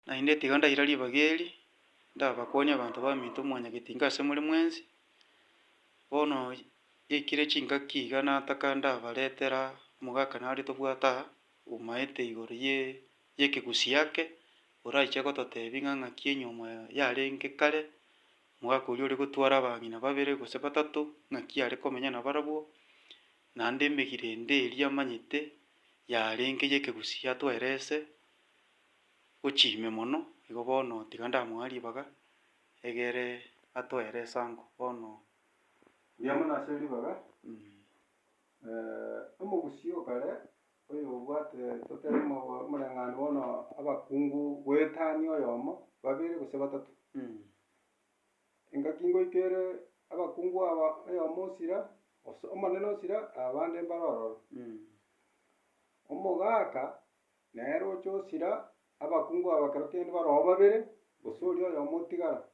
naende tiga ndaira ribaga eri ndabakonia abanto baminto omwanyagetinga ase more mwensi, bono yaikire chingaki iga nataka ndabaretera omogaka nare tobwate omaete igoro ya ekegusii ake, oraiche gototebia ng'a ng'aki enyomo yarenge kare, omogaka oria ore gotwara abang'ina babere gose batato, ng'aki are komenya na barabwo, naende emegire ende eria amanyete yarenge ya ekegusii atwaera ese, ochime mono, igo bono tiga ndamoa ribaga, egere atwaere ase ango bono. Buya mono ase ribaga, omogusii o kare, oyo obwate totebe omoreng'anio bono abakungu goetania oyomo, babere gose batato. Engaki ngoika ere abakungu aba oyomo osira, omonene osira, abande mbare ororo. Omogaka nere ocha osira, abakungu aba ekero kende baroo babere, gose oria oyomo otigara.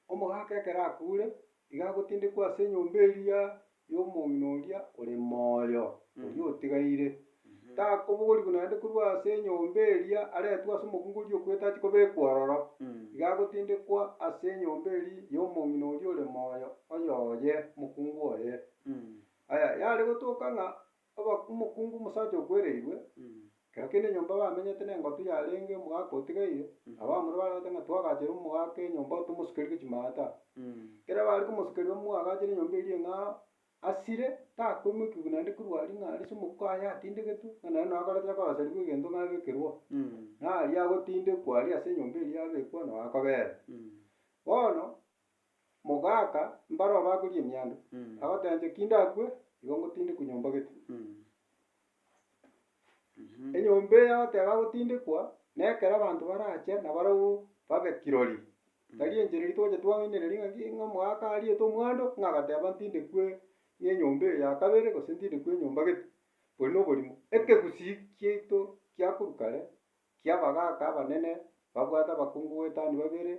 Omogaka ekero akure, iga agotindekwa ase enyomba eria ya omong'ina oria ore moyo, oria otigaire. Takoboriwa naende korwa ase enyomba eria aretwe ase omokungu oria okoete achie kobekwa ororo, iga agotindekwa ase enyomba eria ya omong'ina oria ore moyo oyoye mokungu oye. Aya yare gotoka ng'a omokungu omosacha okwereirwe, ekero kende enyomba bamenyete na eng'otu yarenge omogaka otigaire, abamura barabate ng'a twagachera omogaka enyomba tomosukerie gochia maata. Ekero bare komosukeria bamwagachera enyomba eria eng'ao, asire takoimokiwa naende korwa aria ng'a ase omoko aye atindegetwe, ng'a naende noo akoreta koroseriwa egento ng'a abekerwa oo. Naria agotindekwa aria ase enyomba eria abekwa noo akobera. Bono, mogaka mbaro bakoria emiando, agotenchera ki ndakwe, igo ngotindekwa nyomba gete. Enyomba eye agoteba agotindekwa, na ekero abanto barache nabarabwo babe kirori, tari enchereri tocha twang'ainereria ng'aki ng'a omogaka ariete omwando, ng'a agateba ntindekwe ng'a enyomba eye ya kabere gose ntindekwa enyomba gete. Bori na oborimo, ekegusii kiaito kia korwa kare, kia abagaka abanene, babwate abakungu goetania babere,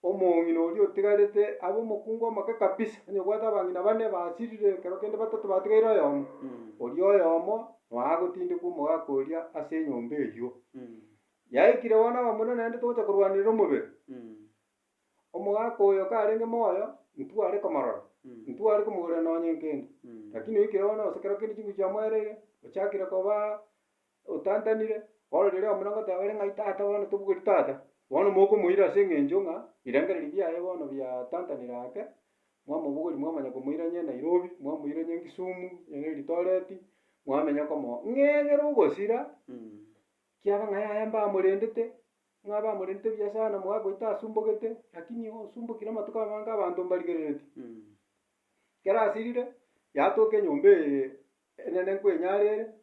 omong'ina oria otigarete abe omokungu omoke kabisa, onye obwate abang'ina bane basirire ekero kende batato batigaire oyomo, oria oyomo noo agotindekwa omogaka oria ase enyomba eywo. Yaikire bono abamura naende togocha korwanera omobere, omogaka oyo karenge moyo, intwe are komorora, intwe are komogorera nonye kende, lakini oikire bono gose ekero kende chinguru chiamoereire, ochakire koba otantanire, bono riria yomura ngoteba ere ng'ai tata bono tobugori tata, bono mokomoira ase eng'encho ng'a birengereri biaye bono biatantanire ake, mwamobogori mwamanya komoira onye nairobi, mwamoira onye kisumu, onye eldoret, mwamenya komoa. Ng'a egere ogosira, kiaba ng'a yaya mbamorendete, ng'a bamorendete buya sana omogaka oito asumbogete, lakini osumbokire amatuko amange abanto mbarigerereti. Ekero asirire, yatoka enyomba eye enene nkwenyara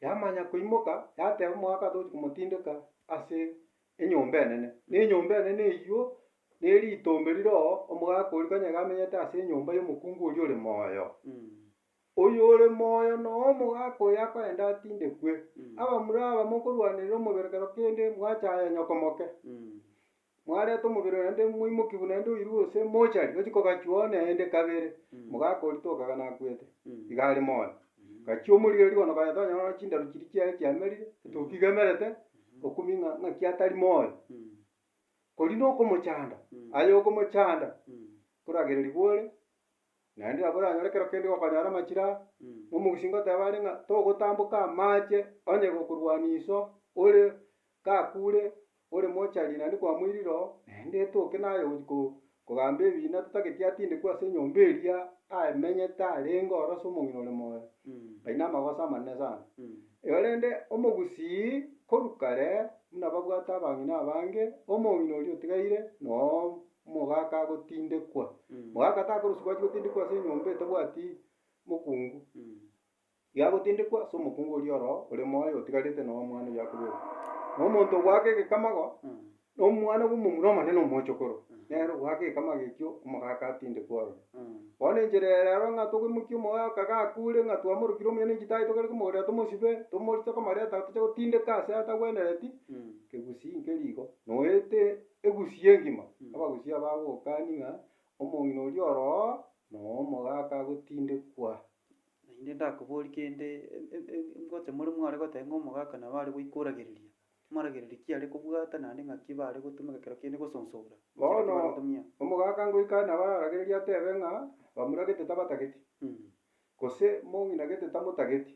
yamanya koimoka, yateba omogaka togochi komotindeka ase enyomba enene. Na enyomba enene eywo, na eritombe rire oo, omogaka oria konya iga amenyete ase enyomba ya omokungu oria ore moyo. Oyo ore moyo noo omogaka oyo akoenda atindekwe. Abamura aba mokorwanera omobere kero kende mwachaya nyokomoke, mwareta omobere naende mwaimokiwa naende oirwe gose mochari ochie kogachiwa naende kabere, mogaka oria tokaga nakwete, iga are moyo. Gachia omorigereri bono konya tonyora chindaro chiria chiaye chiamerire, etoki gemerete, okumia ng'a ng'aki atari moyo. Koria na okomochanda, aye okomochanda, koragereria bore, naende nabo oranyore ekero kende gokonyora amachira aya, na omogusii ngoteba are ng'a togotamboka amache onye gokorwania iso, ore kakure, ore mochari naende kwamoirire oo, naende etoke naye gochia kogamba ebina totageti atindekwe ase enyomba eria amenyete arenge ororo ase omong'ina ore moyo. Aria na amagoso amanene sana. Igo rende omogusii korwa kare buna babwate abang'ina abange, omong'ina oria otigaire noo omogaka agotindekwa. Mogaka takoroswa gwachia gotindekwa ase enyomba etabwati mokungu, iga agotindekwa ase omokungu oria oroo ore moyo otigarete noo omwana oyo akobekwa. Na omonto ogoaka egekamago, na omwana bwa omomura omonene omochokoro, nere ogoaka egekamago ekio omogaka atindekwa ororo. Bono enchera eye rero ng'a togoimokia omogaka gakure ng'a twamorokire omuya na echitae togere komogorera tomosibe, tomoche komoreta toche gotindeka ase atagwenereti, kegusii nkeri igo, noete egusii engima, abagusii aba bagokania ng'a omong'ina oria oroo noo omogaka agotindekwa. Naende ndakoboria kende ngote more mware goteba ng'a omogaka nabo are goika oragereria, amaragereri kiare kobwata naende ng'aki bare gotumeka kero kende gosonsora bono omogaka ngoika nabo araragereria atebe ng'a bamuragete tabatageti gose mong'ina gete tamotageti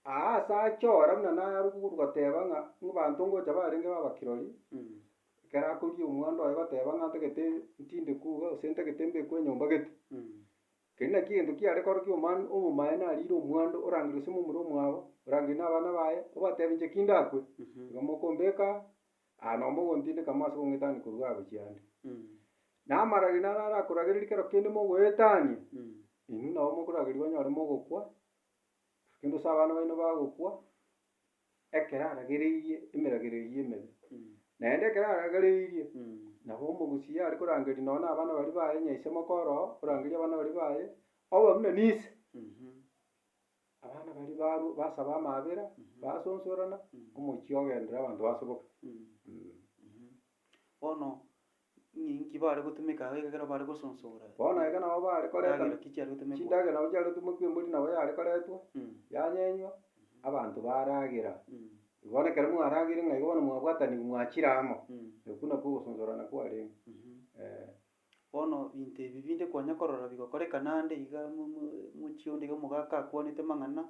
ase achora buna narugu goteba ng'a abanto ngocha barenge babakirori ekero akoria omwando oye goteba ng'a ntagete ntindekwa iga gose ntagete mbekwe enyomba gete keri naki egento kiare korokia omomaene arire omwando orangeri gose momura omwabo orangeri na abana baye obatebi inche ki ndakwe iga mokombeka nabo mogontindeka amo ase kong'etania korwa agochia ande na amarageri naro arakoragereria kero kende mogoetania inwe nabo mokorageria onyore mogokwa kende ase abana baino bagokwa ekero aragereirie emeragererio emebe naende ekero aragereirie nabo omogusii are korangeria nonye na abana baria baye nyaise mokoro orangerie abana baria baye oba buna nise abana baria basaba amabera basonsorana omochie ogenderera abanto basoboka. Bono ng'inki bare gotumeka iga ekero bare gosonsora bono iga nabo bare koreta endagera ki chiare gotumekwa chindagera nabo chiare gotumekwa embori nabo yare koretwa yanyenywa abanto baragera bono ekero mwaragire ng'a iga bono mwabwatanirie mwachire amo ekwo nakwo ogosonsorana kwarenge. Bono binto ebi binde konya korora bigokorekana ande iga mochie onde iga omogaka akwanete mang'ana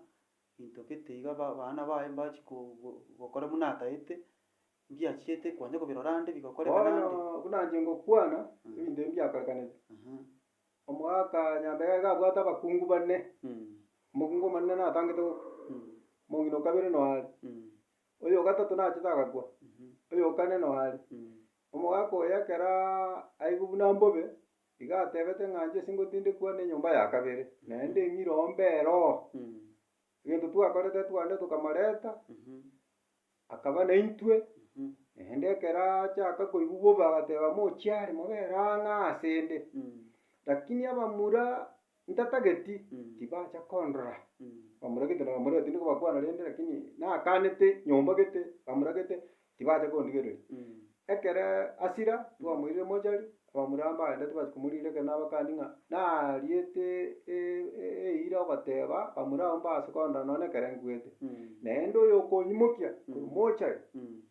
binto gete iga bana baye mbachi gokora buna ataete mbiachiete konya kobirora ande bigokorekana ande bono buna inche ngokwana ebinto ebi mbiakorekanete omogaka nyambega iga abwate abakungu bane omokungu omonene natangete mong'ina o kabere no are oyo o gatato nachete agakwa oyo o kane no are omogaka oyo ekero aigwa buna mbobe iga atebete ng'a inche ase ngotindekwa na enyomba ya kabere naende eng'ire mbero egento twakorete twande tokamoreta akaba na intwe naende ekero achaka koigwa bobe agateba mochiare mobere ang'e asende lakini abamura ntatageti tibacha kondora bamura gete nabamura tindi kobakwana rende lakini nakanete nyomba gete bamura gete tibacha kondigereria ekere asira twamoirire mochari abamura mbaendete bachi komorigia ekero nabakania ng'a nariete eira ogoteba bamura abwo mbase kondora nonye ekere ngwete naende oyo okonyimokia korwa mochari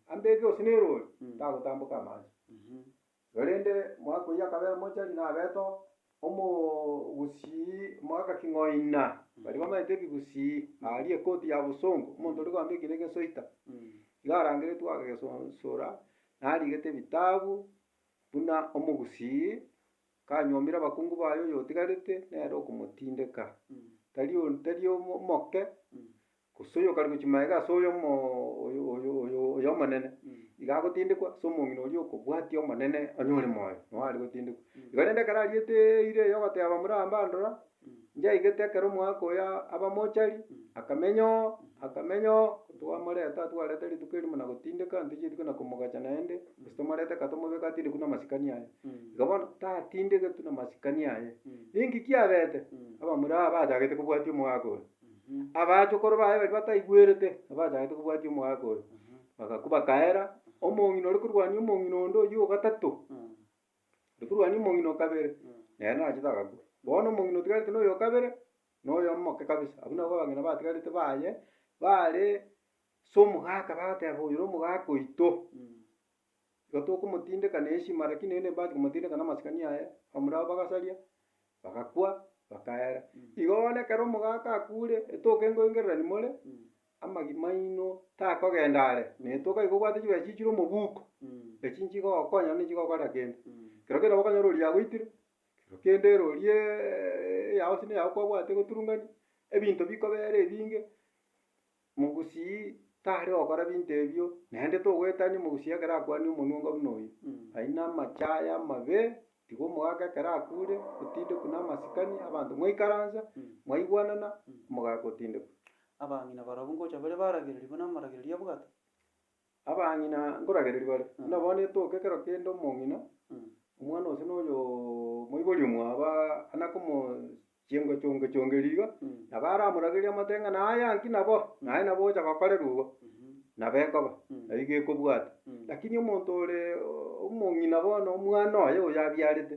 ambeke gose na erori tagotamboka amache igo rende omogaka oyio akabera mochari nabeta omogusii omogaka king'oina baria bamaete ebigusii aria ekoti ya bosongo omonto ore koambekire egesoita iga arangeretwe agesonsora narigete ebitabu buna omogusii kanywomire abakungu baye oyo otigarete nere okomotindeka tari omoke gose oyo okari gochia maega ase oyo oyo omonene iga agotindekwa ase omong'ina oria okobwatia omonene onyore moyo nao are gotindekwa igo rende ekero ariete eira eyo ogoteba bamura aba mbandora nchaigete ekero omogaka oyo aba mochari akamenya twamoreta twareta rituko erimo na gotindeka ntochieti kona komogacha naende gose tomorete katomobeka atindekwa na masikani aye iga bono tatindegetwe na masikani aye inki kiabete abamura aba bachagete kobwatia omogaka oyo abachokoro baye baria bataigwerete abachagete kobwatia omogaka oyo bagakwa bakaera omong'ina ore korwania omong'ina onde oywo o gatato ore korwania omong'ina o kabere nere nachete agakwa bono omong'ina otigarete na oyo o kabere na oyo omoke kabisa abwo nabo abang'ina batigarete baye bare ase omogaka bagoteba oyo ore omogaka oito igo tokomotindeka na heshima lakini rende mbachi komotindeka na amasikani aye bamura abo bagasaria bagakwa bakaera igo bono ekero omogaka akure etoke ngoengererani more amagima maino takogenda are netoka igo obwate chibesa chichire omobuko echi nchigokonya na echigokorera kende kero kende nabo okonyora rori yagoitire kero kende rori eyao gose na eyao kwabwate goturungania ebinto bikobera ebinge mogusii tare gokora binto ebio naende togoetania omogusii ekero akwania omonwa buna oyio aina amachaya amabe tiga omogaka ekero akure otindekwa na amasikani abanto mwaikaransa mwaigwanana omogaka otindekwa abang'ina barabwo ngocha bare baragereria buna amaragereria abwate abang'ina nkoragereria bare buna bono etoke ekero kende omong'ina omwana ose na oyo moibori omwabo anakomochiongeria iga nabo aramurageria amate ng'a naye anki nabo naye nabo ocha gokorerwa igo nabo ekoba nabo igo ekobwata lakini omonto ore omong'ina bono omwana oye oyo abiarete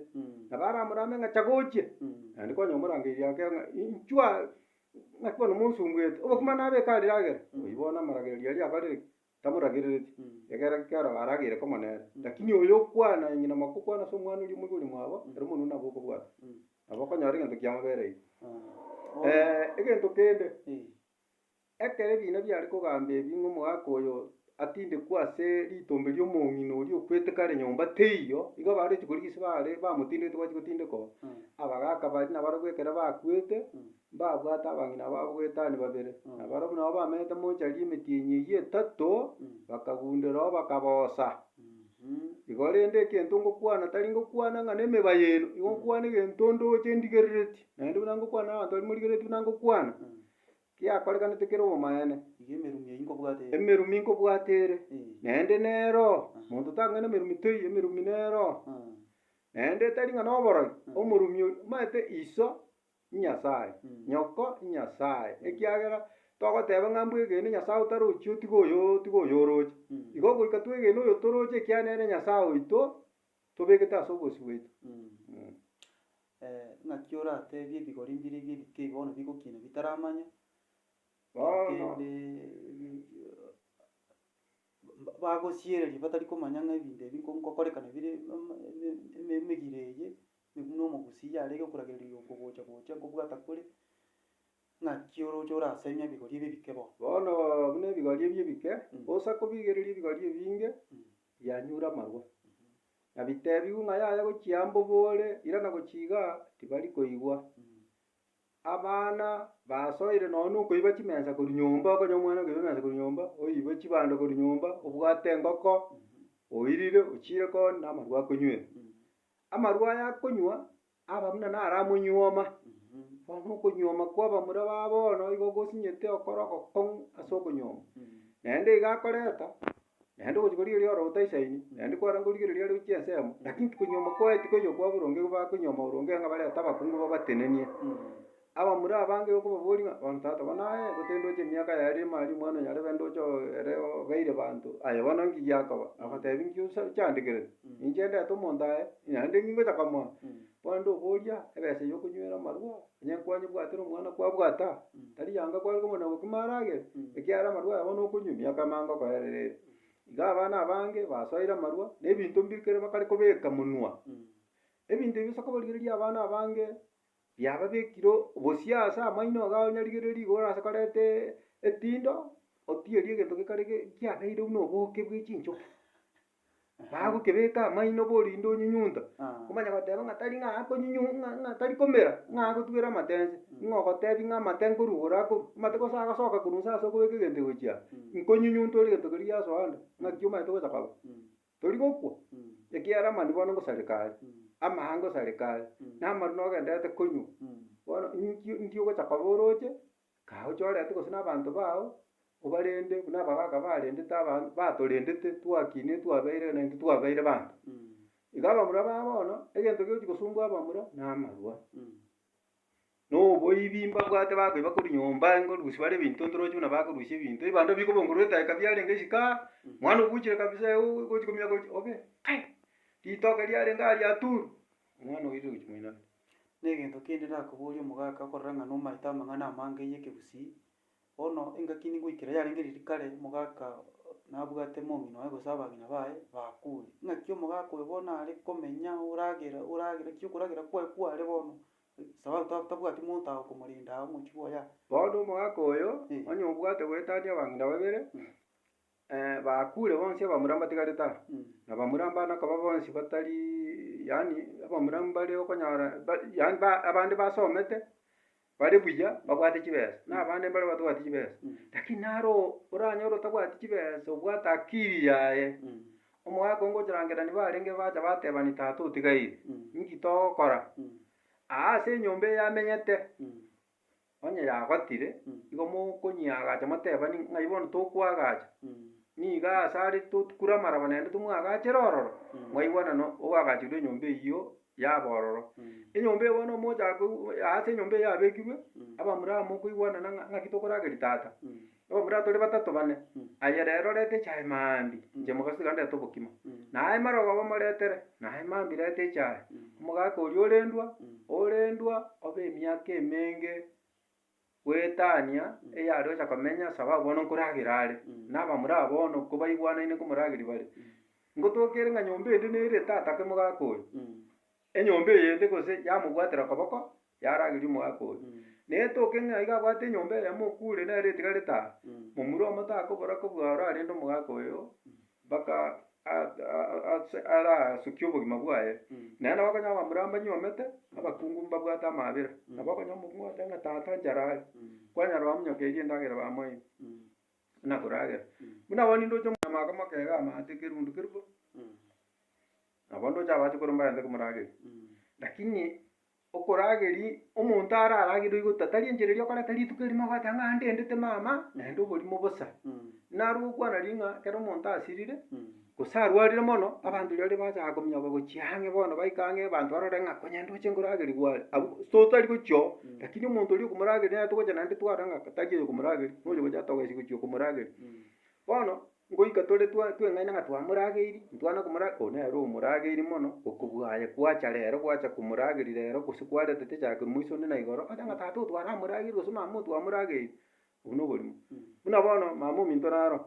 nabo aramurame ng'a chaka ochie naende konya omorangeirie ake ng'a inchwa ng'aki bono monsumbwete obokumana nabeka riagera oywo bono amaragereria aria abarire ki tamuragireti egera kero aragire komonere lakini oyo okwana nyina makokwana so omwana oria omogori mwabo ero mono nabo okobwata nabo okonyora egento kia mabere egento kende ekere ebina biare kogamba ebi ng'a omogaka oyo atindekwa ase ritombe ria omong'ina oria okwete kare nyomba teiyo igo barechi koria gise bare bamotindete gwachi gotindeka abagaka baria nabarabwo ekero bakwete mbabwate abang'ina babo goetania babere nabarabwo nabo bamenyete mochari emetienyi eywo 3 bakagundera oo bakabosa igo rende ekento ngokwana tari ngokwana ng'a na emeba yeno igo nkwana egento ndoche ndigerereti naende buna ngokwana na abanto baria morigereti buna ngokwana giakorekanete kere obomaene emerumi nkobwate ere naende nero monto tang'ana emerumi teiyo emerumi nero naende tari ng'a na oborogi omorumi oria omaete iso nyasaye nyoko nyasaye ekiagera togoteba ng'a mbwe egene nyasaye otarochi otiga oyo oroche igo goika twegene oyo toroche ekiagera nere nyasaye oito tobegete ase obosie bwaito. Ng'aki oratebia ebigori mbire bia ebike iga bono bigokina bitaramanya kende bagosiereria batari komanya ng'a ebinto ebi nkokorekana bire emegire eye buna omogusi yarege okuragereria okogocha nkobwata kore ng'aki oroche orasemia ebigori ebi ebike bono. Bono buna ebigori ebi ebike osa kobigereria ebigori ebinge bianyure amarwa nabitebiwu ng'a yaya gochiamba bore irana gochiga tibari koigwa abana basoire nonye na okoiba chimensa korwa nyomba okonywa omwana okoiba emensa korwa nyomba oibe chibando korwa nyomba obwate engoko oirire ochire koni na amarwa akonywere amarwa aya akonywa aba buna naro amonyuoma bono okonyuoma kwa abamura ba bono igo gosinyete okoro ogokong'u ase okonyuoma naende iga akoreta naende gochi korigereria oro otaisaini naende kwara nkorigereria are gochia ensemo lakini konyuoma kwaye tikoiyo kwa boronge bakonyuoma boronge ng'a bareta abakungu babatenenie abamura abange okobaboria ng'a bono tata bono gotee ndoche emiaka yaria ime omwana onyarebe ndoche ere obeire banto aye bono nki giakoba agotebi nki ochandekerete inche ndete omonto aye naende ningocha komoa bono ndoboria ebesa ya okonywera amarwa onye kwanyebwatera omwana kwabwata tari yanga kware komona boki maragera ekiagera amarwa aya bono okonywa emiaka emange okoererere iga abana abange basoire amarwa na ebinto mbikere bakare kobeka monwa ebinto ebi osa kobarigereria abana abange biababekire bosiasa amaino iga onyarigereria iga orase koreta etindo otierie egento gekare kiabeire buna oboke bwa echinchoki bagokebeka amaino borinde onyunyunta komanya goteba ng'a tari ng'a ng'a tari komera ng'a agotugera amatense ng'a ogotebi ng'a amate nkorwa akorwa amate gose agosoka korwa nse ase okobeka egento gochia nkonyunyunta ore egento keria giasoa ande ng'aki omaete gocha koba tori gokwa ekiagera amani bono ngosareka are amaha ngosareka are na amaru nogenderete konywa bono inki ogocha koba oroche kagocha orete gose na abanto bao obarende buna abagaka barendete batorendete twakine twabeire naintwe twabeire banto iga abamura ba bono egento gegochi gosumbua abamura na amarwa na oboibi mbabwate bakoiba korwa nyomba ngorusia bare ebinto ntoroche buna bakorusia ebinto ebando bikobongorwa etaeka biarenge isika mwana obuchire kabisa gochi komia gochi obe ritoke riarenge riaturu omwana oirire gochi moino. Na egento kende nakoboria omogaka okorora ng'a nomaete amang'ana amange ya ekegusii bono engaki ningoikera yarenge riria kare omogaka nabwate omong'ina oye gose abang'ina baye bakure ng'aki omogaka oyo bono are komenya oragera ki okoragera kwaye kware bono sababu tabwati monto ago komorinda omochie oya. Bono omogaka oyo onye obwate goetania abang'ina babere bakure bonsi abamura mbatigarete are na bamura mbana koba bonsi batari yaani abamura mbare okonyora yaani abande basomete bare buya babwate chibesa na abande mbare batabwati chibesa lakini naro oranyora otabwati chibesa obwate akili yaye omogaka ngocharangerani barenge bacha batebani tata otigaire nki togokora ase enyomba eyamenyete onye yagotire igo mokonyagacha motebani ng'ai bono tokwagacha niga ase are tokura amaraba naende tomwagachere ororo mwaigwanano ogoagachirwe enyomba eywo yaba ororo enyomba eye bono mochaka ase enyomba eye yabekirwe abamura aba mokoigwanana ng'aki tokorageria tata abamura tore batato bane aye rero reta echae mambia inche mogaso tiga ndete obokima naye marogoba moretere naye mambia reta echae omogaka oria orendwa obe emiaka emenge gwetania eyare ocha komenya sababu bono nkoragera are nabamura bono kobaigwanaine komorageri bare ngotokere ng'a nyomba ende nere tatake mogaka oyo enyomba eyende gose yamobwatera koboko yarageria omogaka oyo netoke ng'a iga abwate enyomba eyemo okure nere etigarete aa momura omo takobora kobua orarende omogaka oyo mpaka arasukia obogima bwaye naende nabo okonyora bamura mbanyomete abakungu mbabwate amabera nabo okonyora omokungu agoteba ng'a tata nchara kwanyara bamonyokeirie endagera bamoeire buna koragera buna bono ndoche omonyama akomoka iga amaate kerundu keribo nabo ndoche abache korwa komorageri lakini okorageri omonto araragerie igo tari enchera okoreta rituko erimo ogoteba ng'a ndendete mama naende oborimo bosa nare ogokwana riria ng'a kero omonto asirire gose arwarire mono abanto riria bachaka kominyoka gochia ang'e bono baika ang'e abanto barore ng'a konya ndoche nkorageri gware abwo totari gochia lakini omonto oria okomorageri nere togocha naende twarora ng'a tari oyo okomorageri noyo gocha togesi gochia okomorageri bono ngoika tore tweng'aine ng'a twamorageiri ntwana nere omorageiri mono okobwaye gwacha rero gwacha komorageri rero gose kwaretete chake moiso onde na igoro ogocha ng'a tata oyo twaramorageiri gose mama oyo twamorageiri obwo na oborimo buna bono mama ominto naro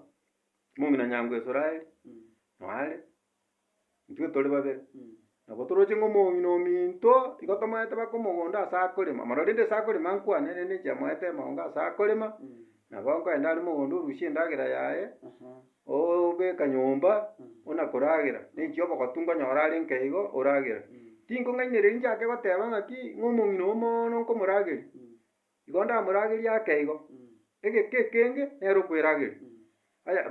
omong'ina nyangwe esuraeli noare intwe tore babere nabo toroche ng'a omong'ina ominto igo tomoete baka omogondo ase akorema mono rende ase akorema nkwane rende inche moete emongo ase akorema nabo nkoenda are mogondo orusie endagera yaye obeka nyomba buna koragera na inche obogotu nkonyora are nke igo oragera tinkong'ainereria nchake goteba ng'aki ng'a omong'ina omono nkomorageri igo ndamorageria ake igo egeke ekenge nere okoerageria aya.